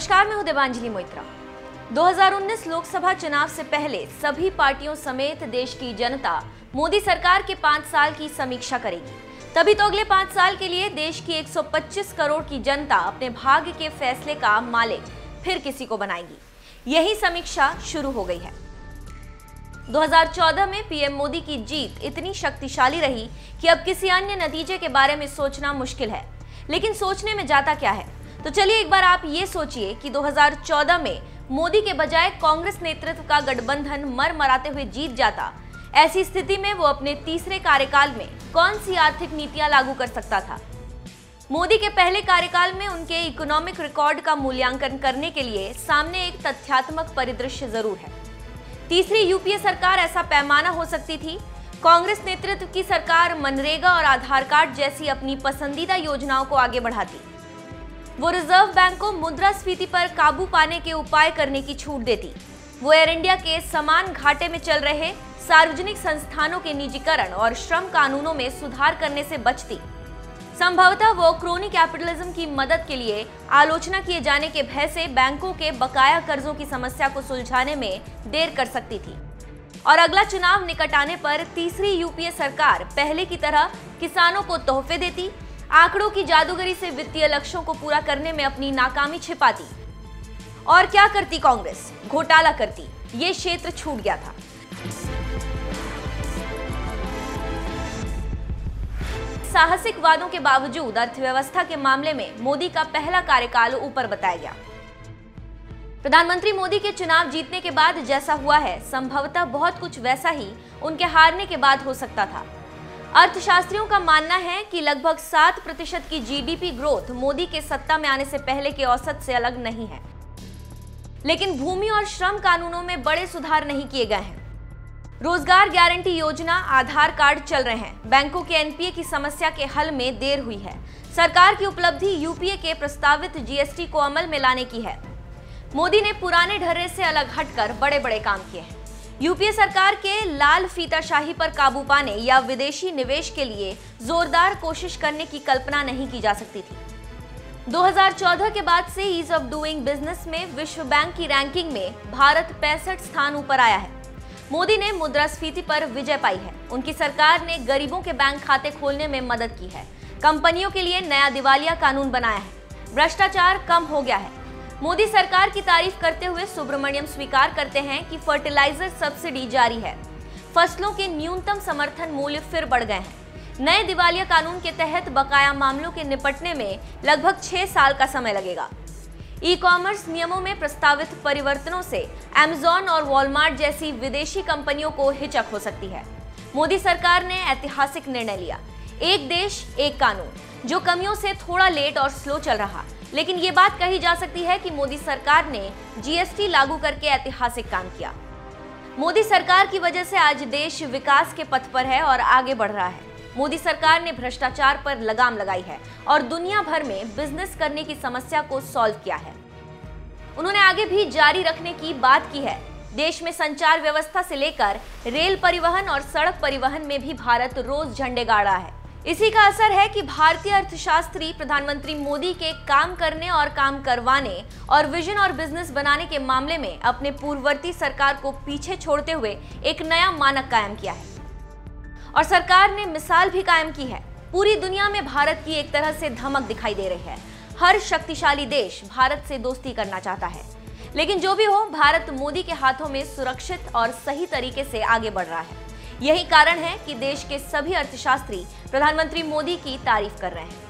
नमस्कार, मैं हूं देवांजलि मोइत्रा। 2019 लोकसभा चुनाव से पहले सभी पार्टियों समेत देश की जनता मोदी सरकार के 5 साल की समीक्षा करेगी। तभी तो अगले 5 साल के लिए देश की 125 करोड़ की जनता अपने भाग्य के फैसले का मालिक फिर किसी को बनाएगी। यही समीक्षा शुरू हो गई है। 2014 में पीएम मोदी की जीत इतनी शक्तिशाली रही कि अब किसी अन्य नतीजे के बारे में सोचना मुश्किल है। लेकिन सोचने में जाता क्या है? तो चलिए एक बार आप ये सोचिए कि 2014 में मोदी के बजाय कांग्रेस नेतृत्व का गठबंधन मरमराते हुए जीत जाता। ऐसी स्थिति में वो अपने तीसरे कार्यकाल में कौन सी आर्थिक नीतियां लागू कर सकता था? मोदी के पहले कार्यकाल में उनके इकोनॉमिक रिकॉर्ड का मूल्यांकन करने के लिए सामने एक तथ्यात्मक परिदृश्य जरूर है। तीसरी यूपीए सरकार ऐसा पैमाना हो सकती थी। कांग्रेस नेतृत्व की सरकार मनरेगा और आधार कार्ड जैसी अपनी पसंदीदा योजनाओं को आगे बढ़ाती। वो रिजर्व बैंक को मुद्रास्फीति पर काबू पाने के उपाय करने की छूट देती। वो एयर इंडिया के समान घाटे में चल रहे सार्वजनिक संस्थानों के निजीकरण और श्रम कानूनों में सुधार करने से बचती। संभवतः वो क्रोनी कैपिटलिज्म की मदद के लिए आलोचना किए जाने के भय से बैंकों के बकाया कर्जों की समस्या को सुलझाने में देर कर सकती थी। और अगला चुनाव निकट आने पर तीसरी यूपीए सरकार पहले की तरह किसानों को तोहफे देती, आंकड़ों की जादूगरी से वित्तीय लक्ष्यों को पूरा करने में अपनी नाकामी छिपाती। और क्या करती कांग्रेस? घोटाला करती। ये क्षेत्र छूट गया था। साहसिक वादों के बावजूद अर्थव्यवस्था के मामले में मोदी का पहला कार्यकाल ऊपर बताया गया। प्रधानमंत्री मोदी के चुनाव जीतने के बाद जैसा हुआ है, संभवतः बहुत कुछ वैसा ही उनके हारने के बाद हो सकता था। अर्थशास्त्रियों का मानना है कि लगभग 7% की जीडीपी ग्रोथ मोदी के सत्ता में आने से पहले के औसत से अलग नहीं है। लेकिन भूमि और श्रम कानूनों में बड़े सुधार नहीं किए गए हैं। रोजगार गारंटी योजना, आधार कार्ड चल रहे हैं। बैंकों के एनपीए की समस्या के हल में देर हुई है। सरकार की उपलब्धि यूपीए के प्रस्तावित जीएसटी को अमल में लाने की है। मोदी ने पुराने ढर्रे से अलग हटकर बड़े बड़े काम किए हैं। यूपीए सरकार के लाल फीताशाही पर काबू पाने या विदेशी निवेश के लिए जोरदार कोशिश करने की कल्पना नहीं की जा सकती थी। 2014 के बाद से ईज ऑफ डूइंग बिजनेस में विश्व बैंक की रैंकिंग में भारत 65 स्थान ऊपर आया है। मोदी ने मुद्रास्फीति पर विजय पाई है। उनकी सरकार ने गरीबों के बैंक खाते खोलने में मदद की है। कंपनियों के लिए नया दिवालिया कानून बनाया है। भ्रष्टाचार कम हो गया है। मोदी सरकार की तारीफ करते हुए सुब्रमण्यम स्वीकार करते हैं कि फर्टिलाइजर सब्सिडी जारी है। फसलों के न्यूनतम समर्थन मूल्य फिर बढ़ गए हैं। नए दिवालिया कानून के तहत बकाया मामलों के निपटने में लगभग 6 साल का समय लगेगा। ई कॉमर्स नियमों में प्रस्तावित परिवर्तनों से अमेज़न और वॉलमार्ट जैसी विदेशी कंपनियों को हिचक हो सकती है। मोदी सरकार ने ऐतिहासिक निर्णय लिया, एक देश एक कानून, जो कमियों से थोड़ा लेट और स्लो चल रहा। लेकिन ये बात कही जा सकती है कि मोदी सरकार ने जीएसटी लागू करके ऐतिहासिक काम किया। मोदी सरकार की वजह से आज देश विकास के पथ पर है और आगे बढ़ रहा है। मोदी सरकार ने भ्रष्टाचार पर लगाम लगाई है और दुनिया भर में बिजनेस करने की समस्या को सॉल्व किया है। उन्होंने आगे भी जारी रखने की बात की है। देश में संचार व्यवस्था से लेकर रेल परिवहन और सड़क परिवहन में भी भारत रोज झंडे गाड़ रहा है। इसी का असर है कि भारतीय अर्थशास्त्री प्रधानमंत्री मोदी के काम करने और काम करवाने और विजन और बिजनेस बनाने के मामले में अपने पूर्ववर्ती सरकार को पीछे छोड़ते हुए एक नया मानक कायम किया है। और सरकार ने मिसाल भी कायम की है। पूरी दुनिया में भारत की एक तरह से धमक दिखाई दे रही है। हर शक्तिशाली देश भारत से दोस्ती करना चाहता है। लेकिन जो भी हो, भारत मोदी के हाथों में सुरक्षित और सही तरीके से आगे बढ़ रहा है। यही कारण है कि देश के सभी अर्थशास्त्री प्रधानमंत्री मोदी की तारीफ कर रहे हैं।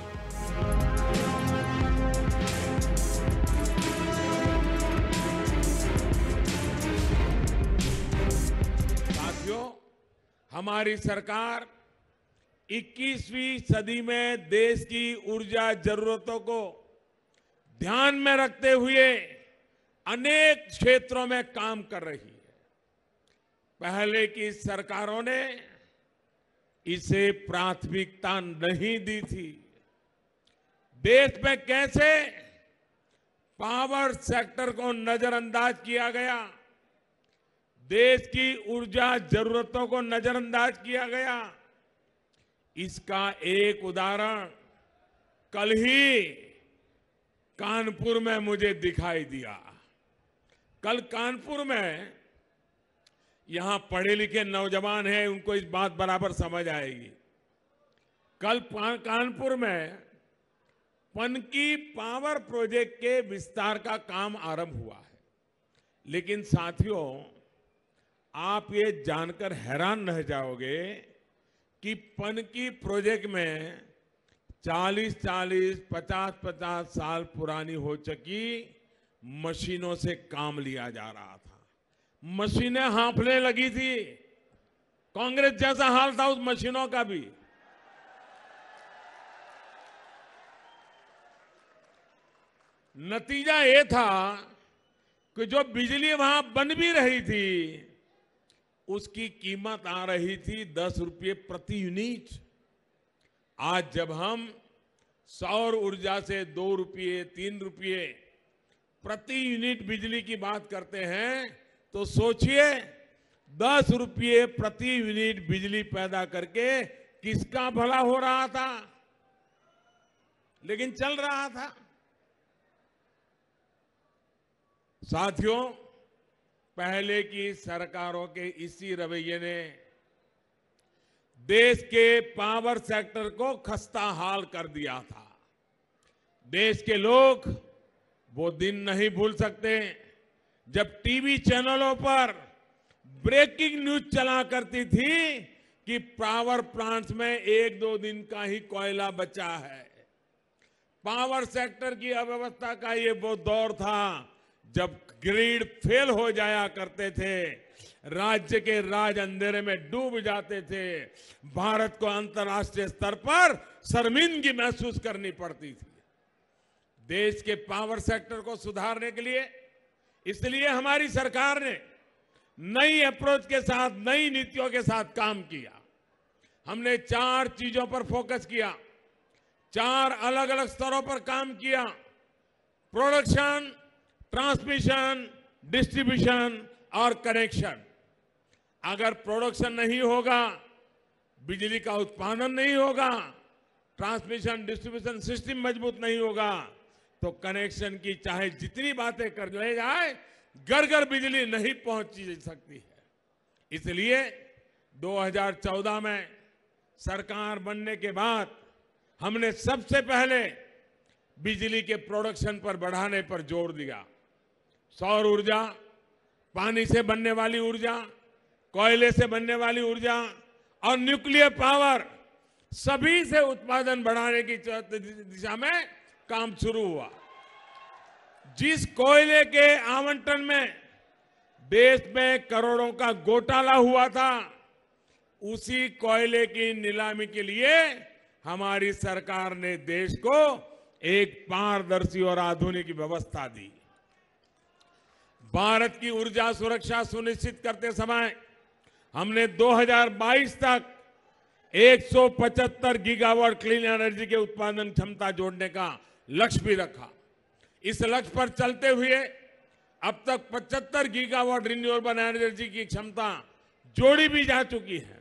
साथियों, हमारी सरकार 21वीं सदी में देश की ऊर्जा जरूरतों को ध्यान में रखते हुए अनेक क्षेत्रों में काम कर रही है। पहले की सरकारों ने इसे प्राथमिकता नहीं दी थी। देश में कैसे पावर सेक्टर को नजरअंदाज किया गया, देश की ऊर्जा जरूरतों को नजरअंदाज किया गया, इसका एक उदाहरण कल ही कानपुर में मुझे दिखाई दिया। कल कानपुर में, यहां पढ़े लिखे नौजवान हैं, उनको इस बात बराबर समझ आएगी। कल कानपुर में पनकी पावर प्रोजेक्ट के विस्तार का काम आरंभ हुआ है। लेकिन साथियों, आप ये जानकर हैरान रह जाओगे कि पनकी प्रोजेक्ट में 40-40, 50-50 साल पुरानी हो चुकी मशीनों से काम लिया जा रहा था। मशीनें हांफने लगी थी। कांग्रेस जैसा हाल था उस मशीनों का भी। नतीजा ये था कि जो बिजली वहां बन भी रही थी, उसकी कीमत आ रही थी 10 रुपये प्रति यूनिट। आज जब हम सौर ऊर्जा से 2 रुपये, 3 रुपये प्रति यूनिट बिजली की बात करते हैं, तो सोचिए 10 रुपये प्रति यूनिट बिजली पैदा करके किसका भला हो रहा था, लेकिन चल रहा था। साथियों, पहले की सरकारों के इसी रवैये ने देश के पावर सेक्टर को खस्ता हाल कर दिया था। देश के लोग वो दिन नहीं भूल सकते जब टीवी चैनलों पर ब्रेकिंग न्यूज चला करती थी कि पावर प्लांट्स में 1-2 दिन का ही कोयला बचा है। पावर सेक्टर की अव्यवस्था का ये वो दौर था जब ग्रिड फेल हो जाया करते थे, राज्य के राज अंधेरे में डूब जाते थे, भारत को अंतर्राष्ट्रीय स्तर पर शर्मिंदगी महसूस करनी पड़ती थी। देश के पावर सेक्टर को सुधारने के लिए इसलिए हमारी सरकार ने नई अप्रोच के साथ, नई नीतियों के साथ काम किया। हमने 4 चीजों पर फोकस किया, 4 अलग अलग स्तरों पर काम किया। प्रोडक्शन, ट्रांसमिशन, डिस्ट्रीब्यूशन और कनेक्शन। अगर प्रोडक्शन नहीं होगा, बिजली का उत्पादन नहीं होगा, ट्रांसमिशन डिस्ट्रीब्यूशन सिस्टम मजबूत नहीं होगा, तो कनेक्शन की चाहे जितनी बातें कर ले जाए, घर घर बिजली नहीं पहुंच सकती है। इसलिए 2014 में सरकार बनने के बाद हमने सबसे पहले बिजली के प्रोडक्शन पर बढ़ाने पर जोर दिया। सौर ऊर्जा, पानी से बनने वाली ऊर्जा, कोयले से बनने वाली ऊर्जा और न्यूक्लियर पावर, सभी से उत्पादन बढ़ाने की दिशा में काम शुरू हुआ। जिस कोयले के आवंटन में देश में करोड़ों का घोटाला हुआ था, उसी कोयले की नीलामी के लिए हमारी सरकार ने देश को एक पारदर्शी और आधुनिक व्यवस्था दी। भारत की ऊर्जा सुरक्षा सुनिश्चित करते समय हमने 2022 तक 175 गीगावाट क्लीन एनर्जी के उत्पादन क्षमता जोड़ने का लक्ष्य भी रखा। इस लक्ष्य पर चलते हुए अब तक 75 गीगावाट रिन्यूएबल एनर्जी की क्षमता जोड़ी भी जा चुकी है।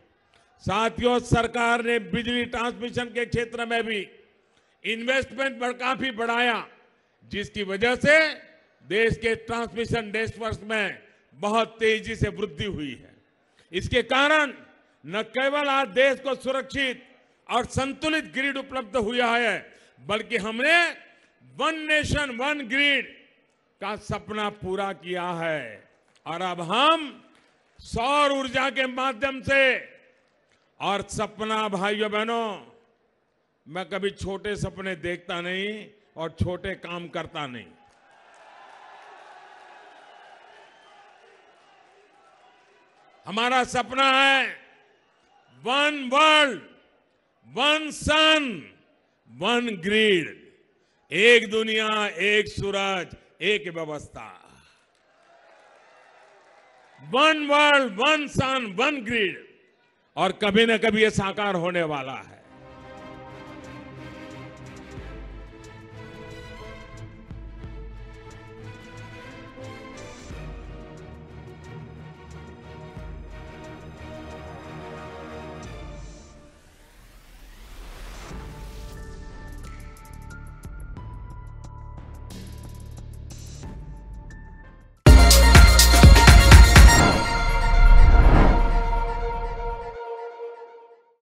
साथियों, सरकार ने बिजली ट्रांसमिशन के क्षेत्र में भी इन्वेस्टमेंट पर काफी बढ़ाया, जिसकी वजह से देश के ट्रांसमिशन नेटवर्क में बहुत तेजी से वृद्धि हुई है। इसके कारण न केवल आज देश को सुरक्षित और संतुलित ग्रिड उपलब्ध हुआ है, बल्कि हमने वन नेशन वन ग्रिड का सपना पूरा किया है। और अब हम सौर ऊर्जा के माध्यम से, और सपना भाइयों बहनों, मैं कभी छोटे सपने देखता नहीं और छोटे काम करता नहीं। हमारा सपना है वन वर्ल्ड, वन सन, वन ग्रिड, एक दुनिया, एक सूरज, एक व्यवस्था। वन वर्ल्ड, वन सन, वन ग्रिड, और कभी न कभी ये साकार होने वाला है।